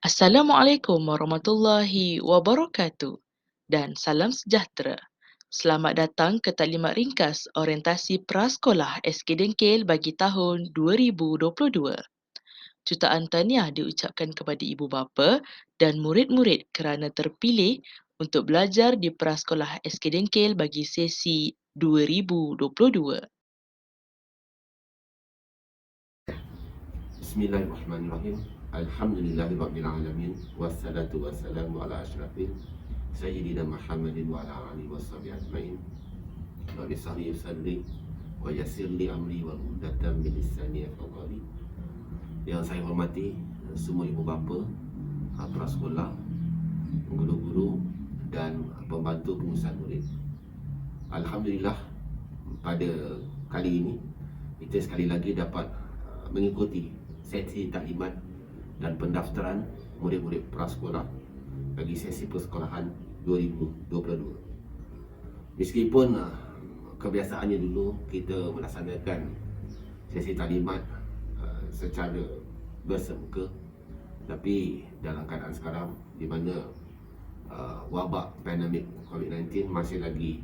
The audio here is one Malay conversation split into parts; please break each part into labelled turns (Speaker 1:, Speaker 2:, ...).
Speaker 1: Assalamualaikum warahmatullahi wabarakatuh dan salam sejahtera. Selamat datang ke taklimat ringkas orientasi prasekolah SK Dengkil bagi tahun 2022. Jutaan tahniah diucapkan kepada ibu bapa dan murid-murid kerana terpilih untuk belajar di prasekolah SK Dengkil bagi sesi 2022.
Speaker 2: Bismillahirrahmanirrahim. Alhamdulillahirrabbilalamin. Wassalatu wassalamu ala ashrafil Sayyidina Muhammadin wa ala alihi washabihi ajma'in. Rabbi shrah sadri wa yassir li amri wa hlul min lisani yafqahu qawli. Yang saya hormati semua ibu bapa, prasekolah, guru-guru dan pembantu pengurusan murid. Alhamdulillah, pada kali ini kita sekali lagi dapat mengikuti sesi taklimat dan pendaftaran murid-murid prasekolah bagi sesi persekolahan 2022. Meskipun kebiasaannya dulu kita melaksanakan sesi taklimat secara bersemuka, tapi dalam keadaan sekarang di mana wabak pandemik COVID-19 masih lagi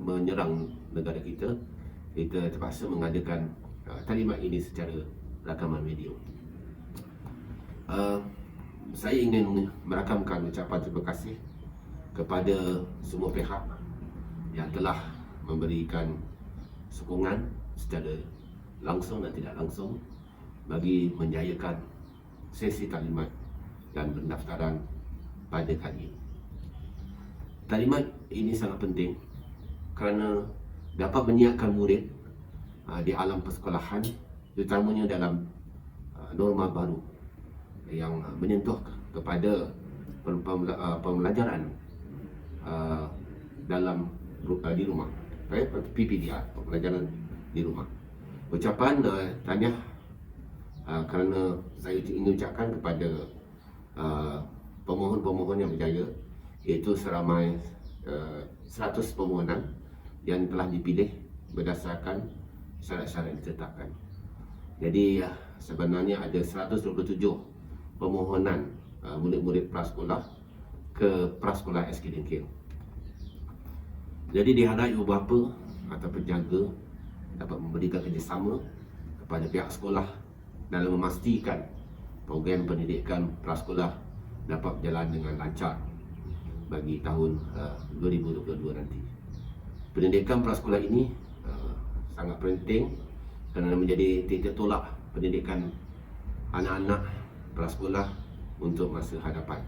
Speaker 2: menyerang negara kita terpaksa mengadakan taklimat ini secara rakaman video. Saya ingin merakamkan ucapan terima kasih kepada semua pihak yang telah memberikan sokongan secara langsung dan tidak langsung bagi menjayakan sesi taklimat dan pendaftaran pada kali ini. Taklimat ini sangat penting kerana dapat menyiapkan murid di alam persekolahan, terutamanya dalam norma baru yang menyentuh kepada pembelajaran dalam di rumah, PPDR, pembelajaran di rumah. Ucapan tahniah kerana saya ingin ucapkan kepada pemohon-pemohon yang berjaya, iaitu seramai 100 permohonan yang telah dipilih berdasarkan syarat-syarat yang ditetapkan. Jadi sebenarnya ada 127 permohonan murid-murid prasekolah ke prasekolah SK Dengkil. Jadi diharap ibu bapa atau penjaga dapat memberikan kerjasama kepada pihak sekolah dalam memastikan program pendidikan prasekolah dapat berjalan dengan lancar bagi tahun 2022 nanti. Pendidikan prasekolah ini sangat penting kerana menjadi titik tolak pendidikan anak-anak prasekolah untuk masa hadapan.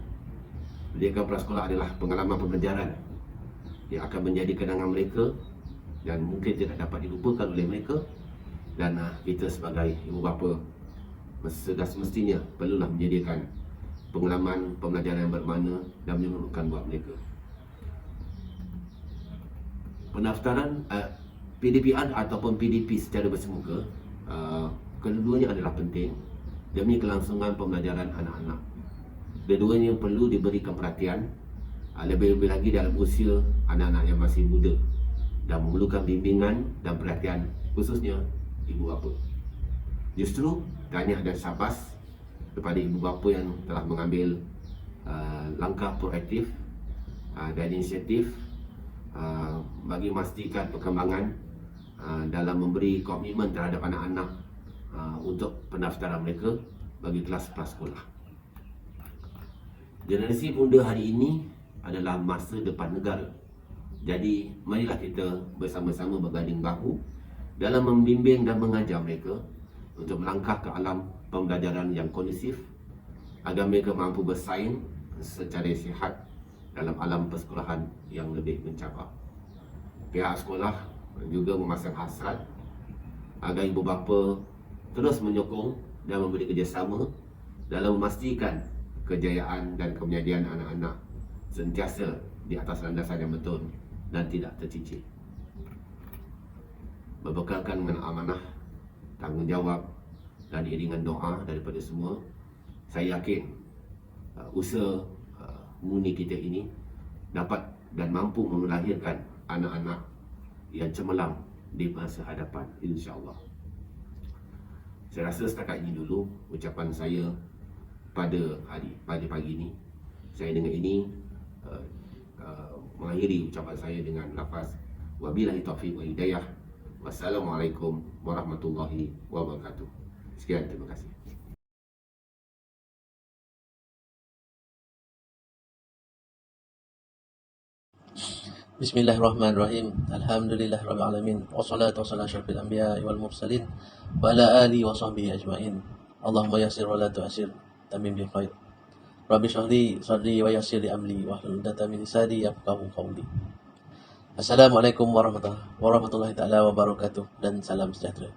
Speaker 2: Pendidikan prasekolah adalah pengalaman pembelajaran yang akan menjadi kenangan mereka dan mungkin tidak dapat dilupakan oleh mereka, dan kita sebagai ibu bapa semestinya perlulah menyediakan pengalaman pembelajaran yang bermakna dan menyeronokkan buat mereka. Pendaftaran PDPR ataupun PDP secara bersemuka, kedua-duanya adalah penting demi kelangsungan pembelajaran anak-anak. Kedua-duanya perlu diberikan perhatian, lebih-lebih lagi dalam usia anak-anak yang masih muda dan memerlukan bimbingan dan perhatian khususnya ibu bapa. Justru tahniah dan syabas kepada ibu bapa yang telah mengambil langkah proaktif dan inisiatif bagi memastikan perkembangan dalam memberi komitmen terhadap anak-anak untuk pendaftaran mereka bagi kelas prasekolah. Generasi muda hari ini adalah masa depan negara. Jadi marilah kita bersama-sama berganding bahu dalam membimbing dan mengajar mereka untuk melangkah ke alam pembelajaran yang kondusif agar mereka mampu bersaing secara sihat dalam alam persekolahan yang lebih mencabar. Pihak sekolah juga memasang hasrat agar ibu bapa terus menyokong dan memberi kerjasama dalam memastikan kejayaan dan kemenjadian anak-anak sentiasa di atas landasan yang betul dan tidak tercicir. Berbekalkan dengan amanah, tanggungjawab dan iringan doa daripada semua, saya yakin usaha murni kita ini dapat dan mampu melahirkan anak-anak yang cemerlang di masa hadapan, insya-Allah. Saya rasa setakat ini dulu ucapan saya. pada pagi ini. Saya dengan ini mengakhiri ucapan saya dengan lafaz wabillahi taufiq wal hidayah. Wassalamualaikum warahmatullahi wabarakatuh. Sekian, terima kasih.
Speaker 3: Bismillahirrahmanirrahim. Alhamdulillahirabbil alamin. Wassalatu wassalamu ala asyrafil anbiya'i wal mursalin wa ala alihi wa sahbihi ajmain. Allahumma yassir wa la tu'sir. Tamim bil khair. Rabbi shrah li sadri wa yassir li amri wa hlul 'uqdatam min lisani yafqahu qawli. Assalamualaikum warahmatullahi taala wabarakatuh dan salam sejahtera.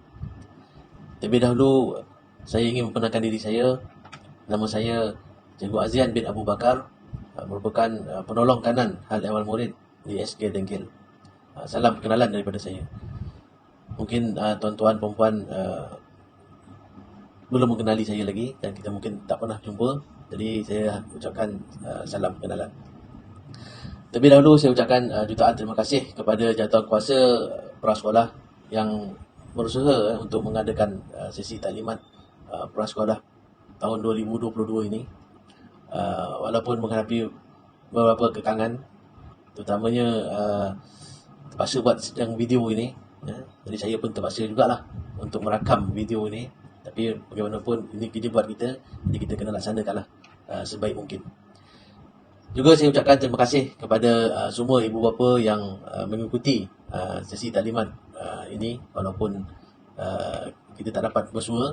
Speaker 3: Terlebih dahulu saya ingin memperkenalkan diri saya. Nama saya Cikgu Azian bin Abu Bakar, merupakan penolong kanan hal ehwal murid di SK Dengkil. Salam perkenalan daripada saya. Mungkin tuan-tuan perempuan belum mengenali saya lagi dan kita mungkin tak pernah jumpa. Jadi saya ucapkan salam perkenalan. Terlebih dahulu saya ucapkan jutaan terima kasih kepada jawatankuasa prasekolah yang berusaha untuk mengadakan sesi taklimat prasekolah tahun 2022 ini. Walaupun menghadapi beberapa kekangan, terutamanya terpaksa buat sedang video ini, jadi saya pun terpaksa jugalah untuk merakam video ini. Tapi bagaimanapun ini kerja buat kita, jadi kita kena laksanakanlah sebaik mungkin. Juga saya ucapkan terima kasih kepada semua ibu bapa yang mengikuti sesi taklimat ini, walaupun kita tak dapat bersua.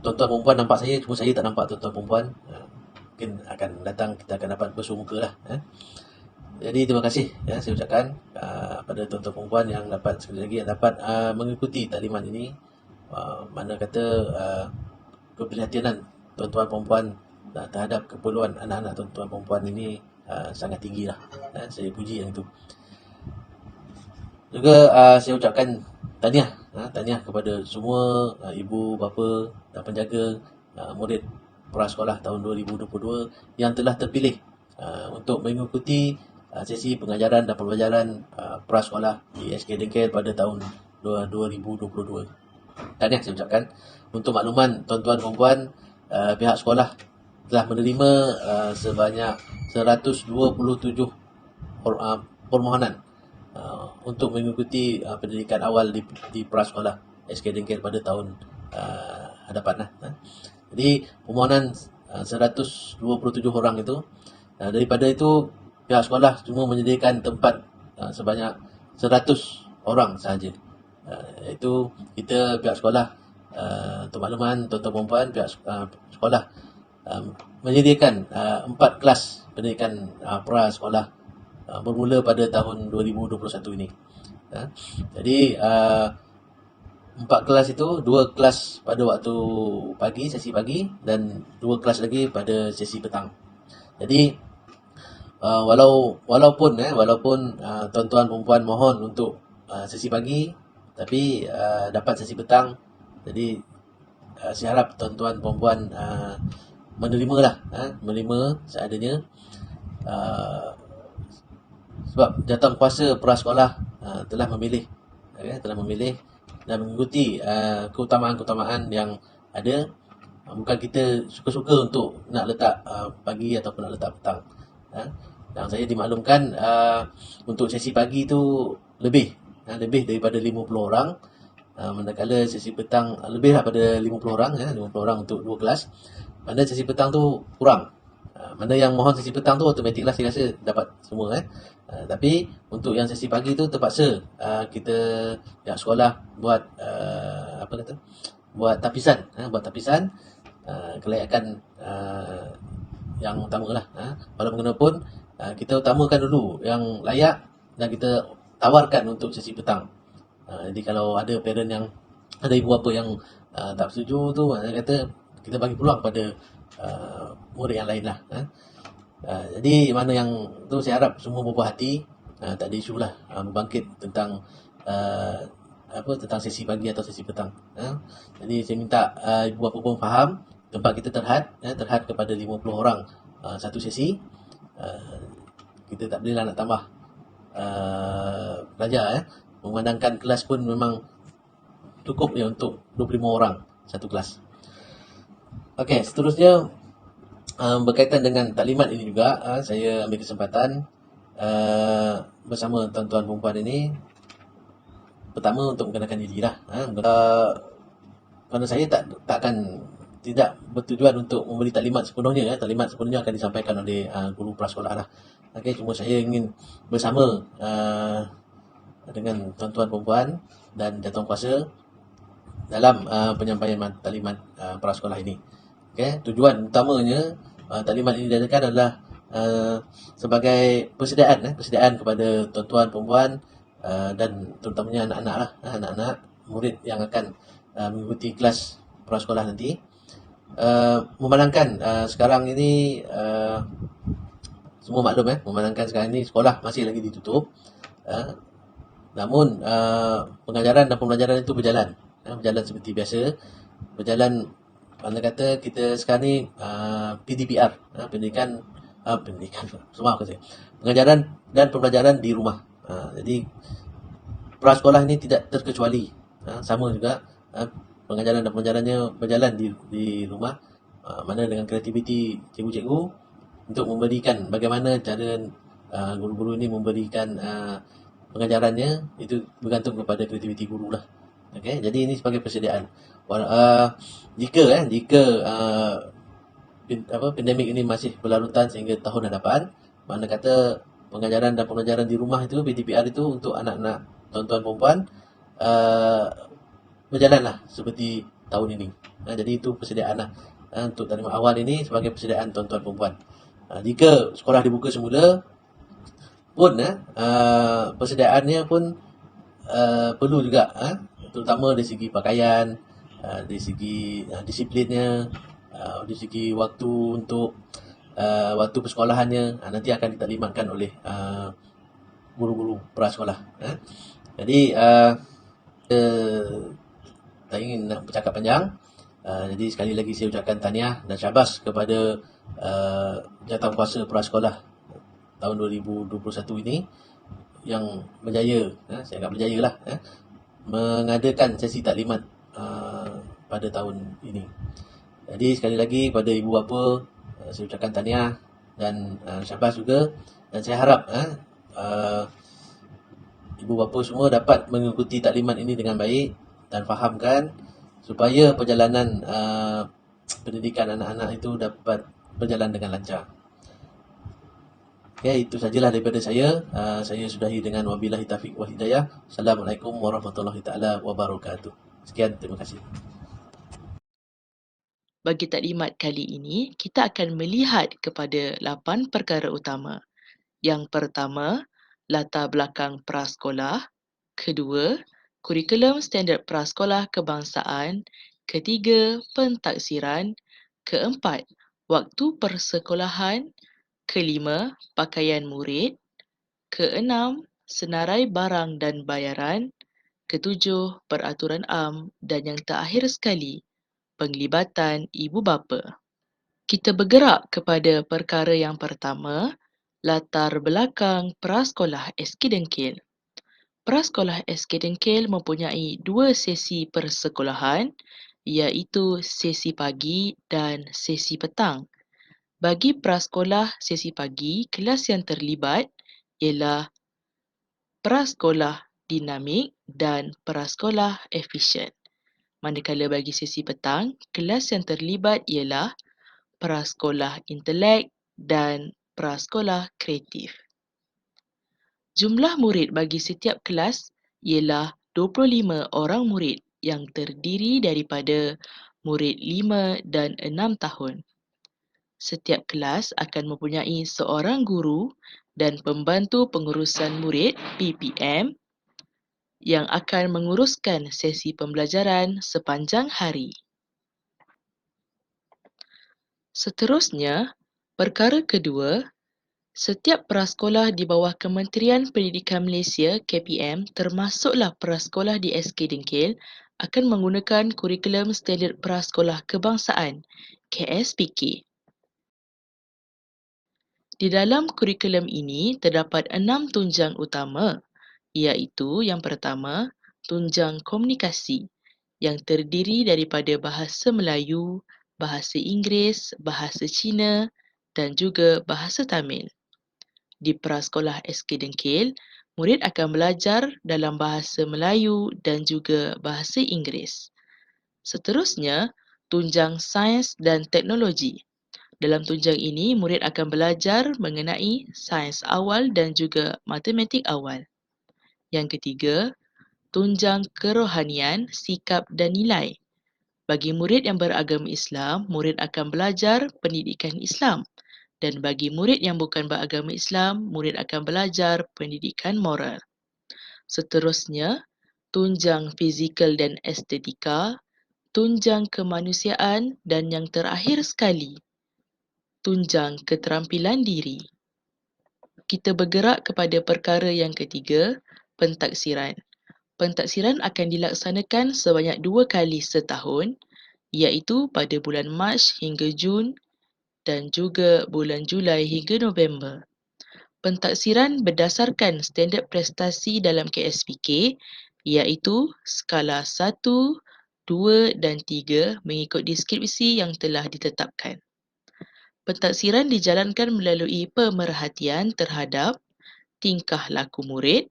Speaker 3: Tuan-tuan perempuan nampak saya, cuma saya tak nampak tuan-tuan perempuan. Mungkin akan datang kita akan dapat bersua muka lah. Jadi terima kasih saya ucapkan pada tuan-tuan perempuan yang dapat sekali lagi yang dapat mengikuti taklimat ini. Mana kata keprihatinan tuan-tuan perempuan terhadap keperluan anak-anak tuan-tuan perempuan ini sangat tinggi lah. Saya puji yang itu. Juga saya ucapkan tahniah kepada semua ibu bapa dan penjaga murid prasekolah tahun 2022 yang telah terpilih untuk mengikuti sesi pengajaran dan pembelajaran prasekolah di SK Dengkil pada tahun 2022. Tahniah saya ucapkan. Untuk makluman tuan-tuan perempuan, pihak sekolah telah menerima sebanyak 127 permohonan untuk mengikuti pendidikan awal di prasekolah SK Dengkil pada tahun hadapan. Jadi permohonan 127 orang itu, daripada itu pihak sekolah cuma menyediakan tempat sebanyak 100 orang sahaja. Itu kita pihak sekolah, untuk makluman tuan-tuan perempuan, pihak sekolah menyediakan 4 kelas pendidikan prasekolah bermula pada tahun 2021 ini. Jadi 4 kelas itu, 2 kelas pada waktu pagi, sesi pagi, dan 2 kelas lagi pada sesi petang. Jadi walaupun tuan-tuan perempuan mohon untuk sesi pagi, tapi dapat sesi petang. Jadi saya harap tuan-tuan perempuan menerima seadanya. Sebab jawatankuasa prasekolah telah memilih dan mengikuti keutamaan-keutamaan yang ada. Bukan kita suka-suka untuk nak letak pagi ataupun nak letak petang. Dan saya dimaklumkan untuk sesi pagi itu lebih daripada 50 orang. Manakala sesi petang lebih daripada 50 orang, 50 orang untuk 2 kelas. Mana sesi petang tu kurang. Mana yang mohon sesi petang tu automatiklah saya rasa dapat semua. Tapi untuk yang sesi pagi tu terpaksa kita pihak sekolah buat buat tapisan kelayakan yang utama lah. Walaupun bagaimanapun kita utamakan dulu yang layak dan kita tawarkan untuk sesi petang. Jadi kalau ada parent yang ada ibu bapa yang tak setuju tu, kata kita bagi peluang pada murid yang lain lah. Jadi mana yang tu saya harap semua berbuah hati, tak ada isu lah membangkit tentang tentang sesi pagi atau sesi petang. Jadi saya minta ibu bapa pun faham tempat kita terhad kepada 50 orang satu sesi. Kita tak bolehlah nak tambah pelajar. Memandangkan kelas pun memang cukup untuk 25 orang satu kelas. Okey, seterusnya berkaitan dengan taklimat ini juga, saya ambil kesempatan bersama tuan-tuan perempuan ini, pertama untuk mengenalkan dirilah. Kerana saya tidak bertujuan untuk memberi taklimat sepenuhnya. Taklimat sepenuhnya akan disampaikan oleh guru prasekolah lah. Okey, cuma saya ingin bersama dengan tuan-tuan perempuan dan jawatankuasa dalam penyampaian taklimat prasekolah ini. Okey, tujuan utamanya taklimat ini diadakan adalah sebagai persediaan kepada tuan-tuan perempuan dan terutamanya anak-anak lah, anak-anak murid yang akan mengikuti kelas prasekolah nanti. Memandangkan sekarang ini semua maklum memandangkan sekarang ini sekolah masih lagi ditutup. Namun pengajaran dan pembelajaran itu berjalan. Berjalan seperti biasa. Berjalan, mana kata kita sekarang ni PDPR, pendidikan semua aku saya. Pengajaran dan pembelajaran di rumah. Jadi prasekolah ini tidak terkecuali. Sama juga pengajaran dan pembelajarannya berjalan di rumah. Mana dengan kreativiti cikgu-cikgu untuk memberikan bagaimana cara guru-guru ini memberikan pengajarannya, itu bergantung kepada kreativiti guru lah. Okay? Jadi ini sebagai persediaan. Jika pandemik ini masih berlarutan sehingga tahun hadapan, mana kata pengajaran dan pembelajaran di rumah itu, PDPR itu untuk anak-anak tuan-tuan perempuan berjalanlah seperti tahun ini. Jadi itu persediaan lah. Untuk taklimat awal ini sebagai persediaan tuan-tuan perempuan. Jika sekolah dibuka semula pun persediaannya pun perlu juga, terutama dari segi pakaian, dari segi disiplinnya, dari segi waktu untuk waktu persekolahannya, nanti akan ditaklimatkan oleh guru-guru prasekolah. Jadi tak ingin nak bercakap panjang. Jadi sekali lagi saya ucapkan tahniah dan syabas kepada jawatankuasa prasekolah tahun 2021 ini yang berjaya, saya anggap berjaya lah, mengadakan sesi taklimat pada tahun ini. Jadi sekali lagi kepada ibu bapa saya ucapkan tahniah dan syabas juga, dan saya harap ibu bapa semua dapat mengikuti taklimat ini dengan baik dan fahamkan supaya perjalanan pendidikan anak-anak itu dapat berjalan dengan lancar. Okay, itu sajalah daripada saya. Saya sudahi dengan wabillahi taufiq wal hidayah. Assalamualaikum warahmatullahi taala wabarakatuh. Sekian, terima kasih.
Speaker 1: Bagi taklimat kali ini, kita akan melihat kepada 8 perkara utama. Yang pertama, latar belakang prasekolah. Kedua, kurikulum standard prasekolah kebangsaan. Ketiga, pentaksiran. Keempat, waktu persekolahan. Kelima, pakaian murid. Keenam, senarai barang dan bayaran. Ketujuh, peraturan am. Dan yang terakhir sekali, penglibatan ibu bapa. Kita bergerak kepada perkara yang pertama, latar belakang prasekolah SK Dengkil. Prasekolah SK Dengkil mempunyai 2 sesi persekolahan, iaitu sesi pagi dan sesi petang. Bagi prasekolah sesi pagi, kelas yang terlibat ialah prasekolah dinamik dan prasekolah efisien. Manakala bagi sesi petang, kelas yang terlibat ialah prasekolah intelek dan prasekolah kreatif. Jumlah murid bagi setiap kelas ialah 25 orang murid yang terdiri daripada murid 5 dan 6 tahun. Setiap kelas akan mempunyai seorang guru dan pembantu pengurusan murid PPM yang akan menguruskan sesi pembelajaran sepanjang hari. Seterusnya, perkara kedua, setiap prasekolah di bawah Kementerian Pendidikan Malaysia KPM termasuklah prasekolah di SK Dengkil akan menggunakan kurikulum standard prasekolah kebangsaan KSPK. Di dalam kurikulum ini terdapat 6 tunjang utama, iaitu yang pertama, tunjang komunikasi yang terdiri daripada bahasa Melayu, bahasa Inggeris, bahasa Cina dan juga bahasa Tamil. Di Prasekolah SK Dengkil, murid akan belajar dalam bahasa Melayu dan juga bahasa Inggeris. Seterusnya, tunjang sains dan teknologi. Dalam tunjang ini, murid akan belajar mengenai sains awal dan juga matematik awal. Yang ketiga, tunjang kerohanian, sikap dan nilai. Bagi murid yang beragama Islam, murid akan belajar pendidikan Islam. Dan bagi murid yang bukan beragama Islam, murid akan belajar pendidikan moral. Seterusnya, tunjang fizikal dan estetika, tunjang kemanusiaan dan yang terakhir sekali, tunjang keterampilan diri. Kita bergerak kepada perkara yang ketiga, pentaksiran. Pentaksiran akan dilaksanakan sebanyak 2 kali setahun, iaitu pada bulan Mac hingga Jun dan juga bulan Julai hingga November. Pentaksiran berdasarkan standard prestasi dalam KSPK, iaitu skala 1, 2 dan 3 mengikut deskripsi yang telah ditetapkan. Pentaksiran dijalankan melalui pemerhatian terhadap tingkah laku murid,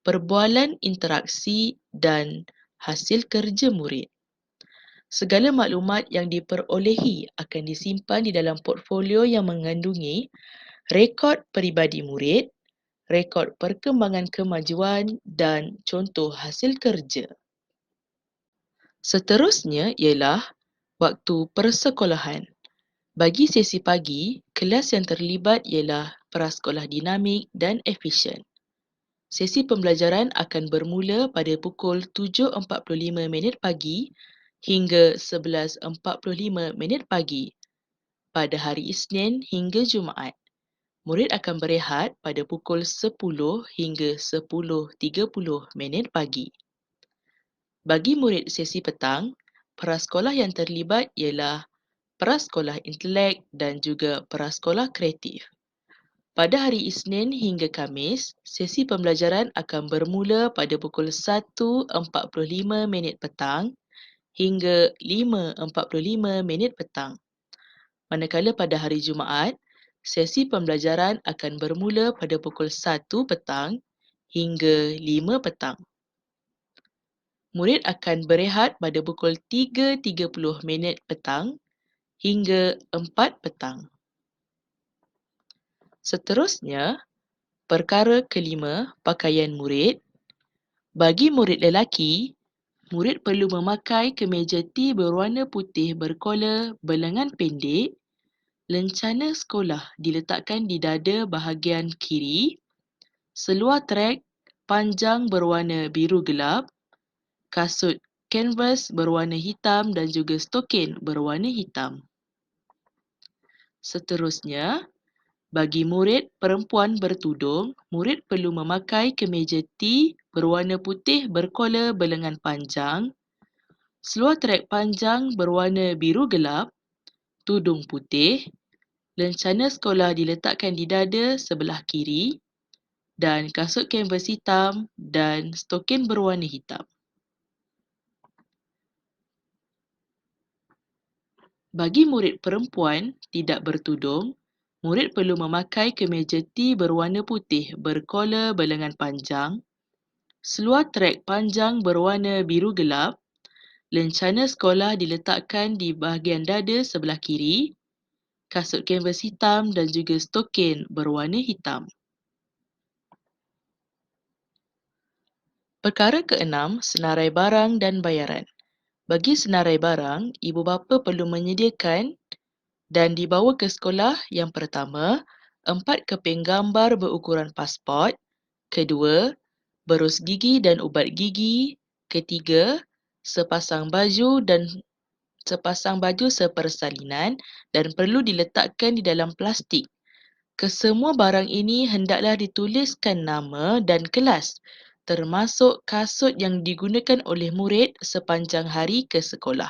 Speaker 1: perbualan interaksi dan hasil kerja murid. Segala maklumat yang diperolehi akan disimpan di dalam portfolio yang mengandungi rekod peribadi murid, rekod perkembangan kemajuan dan contoh hasil kerja. Seterusnya ialah waktu persekolahan. Bagi sesi pagi, kelas yang terlibat ialah prasekolah dinamik dan efisien. Sesi pembelajaran akan bermula pada pukul 7.45 pagi hingga 11.45 pagi pada hari Isnin hingga Jumaat. Murid akan berehat pada pukul 10 hingga 10.30 pagi. Bagi murid sesi petang, prasekolah yang terlibat ialah prasekolah intelek dan juga prasekolah kreatif. Pada hari Isnin hingga Khamis, sesi pembelajaran akan bermula pada pukul 1.45 petang hingga 5.45 petang. Manakala pada hari Jumaat, sesi pembelajaran akan bermula pada pukul 1 petang hingga 5 petang. Murid akan berehat pada pukul 3.30 petang hingga 4 petang. Seterusnya, perkara kelima, pakaian murid. Bagi murid lelaki, murid perlu memakai kemeja T berwarna putih berkola berlengan pendek. Lencana sekolah diletakkan di dada bahagian kiri. Seluar trek panjang berwarna biru gelap. Kasut kanvas berwarna hitam dan juga stokin berwarna hitam. Seterusnya, bagi murid perempuan bertudung, murid perlu memakai kemeja T berwarna putih berkola berlengan panjang, seluar trek panjang berwarna biru gelap, tudung putih, lencana sekolah diletakkan di dada sebelah kiri dan kasut kanvas hitam dan stokin berwarna hitam. Bagi murid perempuan tidak bertudung, murid perlu memakai kemeja T berwarna putih berkola berlengan panjang, seluar trek panjang berwarna biru gelap, lencana sekolah diletakkan di bahagian dada sebelah kiri, kasut kanvas hitam dan juga stokin berwarna hitam. Perkara keenam, senarai barang dan bayaran. Bagi senarai barang, ibu bapa perlu menyediakan dan dibawa ke sekolah yang pertama, 4 keping gambar berukuran pasport, kedua, berus gigi dan ubat gigi, ketiga, sepasang baju sepersalinan dan perlu diletakkan di dalam plastik. Kesemua barang ini hendaklah dituliskan nama dan kelas, termasuk kasut yang digunakan oleh murid sepanjang hari ke sekolah.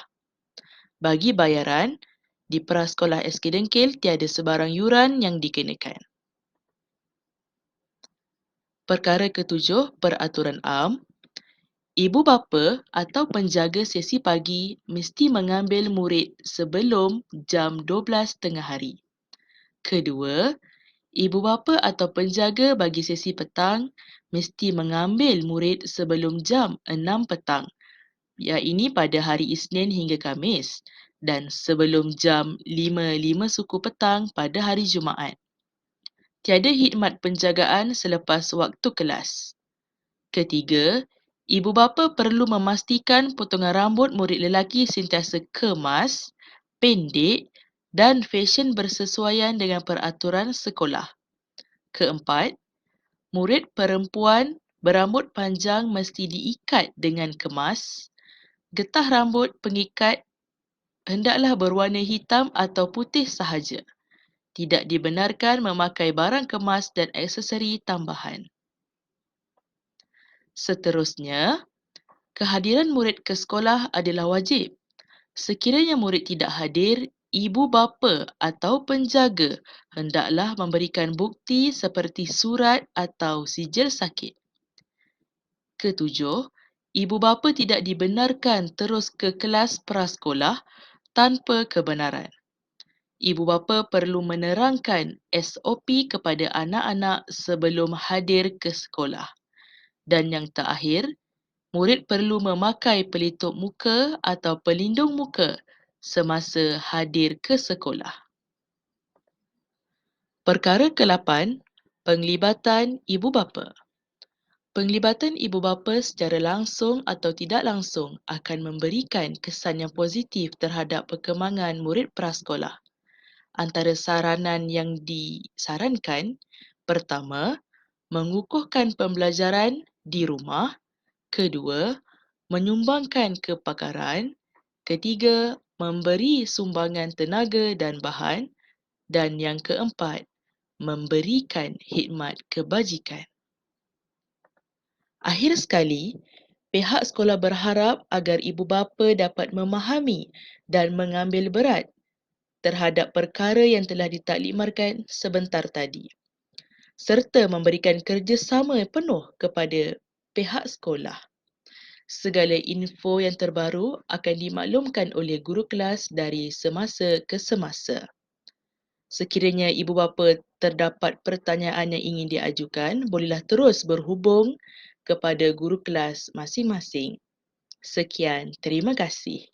Speaker 1: Bagi bayaran, di Prasekolah SK Dengkil tiada sebarang yuran yang dikenakan. Perkara ketujuh, peraturan am. Ibu bapa atau penjaga sesi pagi mesti mengambil murid sebelum jam 12 tengah hari. Kedua, ibu bapa atau penjaga bagi sesi petang mesti mengambil murid sebelum jam 6 petang, iaitu pada hari Isnin hingga Khamis, dan sebelum jam 5 suku petang pada hari Jumaat. Tiada khidmat penjagaan selepas waktu kelas. Ketiga, ibu bapa perlu memastikan potongan rambut murid lelaki sentiasa kemas, pendek dan fesyen bersesuaian dengan peraturan sekolah. Keempat, murid perempuan berambut panjang mesti diikat dengan kemas. Getah rambut pengikat hendaklah berwarna hitam atau putih sahaja. Tidak dibenarkan memakai barang kemas dan aksesori tambahan. Seterusnya, kehadiran murid ke sekolah adalah wajib. Sekiranya murid tidak hadir, ibu bapa atau penjaga hendaklah memberikan bukti seperti surat atau sijil sakit. Ketujuh, ibu bapa tidak dibenarkan terus ke kelas prasekolah tanpa kebenaran. Ibu bapa perlu menerangkan SOP kepada anak-anak sebelum hadir ke sekolah. Dan yang terakhir, murid perlu memakai pelitup muka atau pelindung muka semasa hadir ke sekolah. Perkara ke-8, penglibatan ibu bapa. Penglibatan ibu bapa secara langsung atau tidak langsung akan memberikan kesan yang positif terhadap perkembangan murid prasekolah. Antara saranan yang disarankan, pertama, mengukuhkan pembelajaran di rumah. Kedua, menyumbangkan kepakaran. Ketiga, memberi sumbangan tenaga dan bahan. Dan yang keempat, memberikan khidmat kebajikan. Akhir sekali, pihak sekolah berharap agar ibu bapa dapat memahami dan mengambil berat terhadap perkara yang telah ditaklimarkan sebentar tadi, serta memberikan kerjasama penuh kepada pihak sekolah. Segala info yang terbaru akan dimaklumkan oleh guru kelas dari semasa ke semasa. Sekiranya ibu bapa terdapat pertanyaan yang ingin diajukan, bolehlah terus berhubung kepada guru kelas masing-masing. Sekian, terima kasih.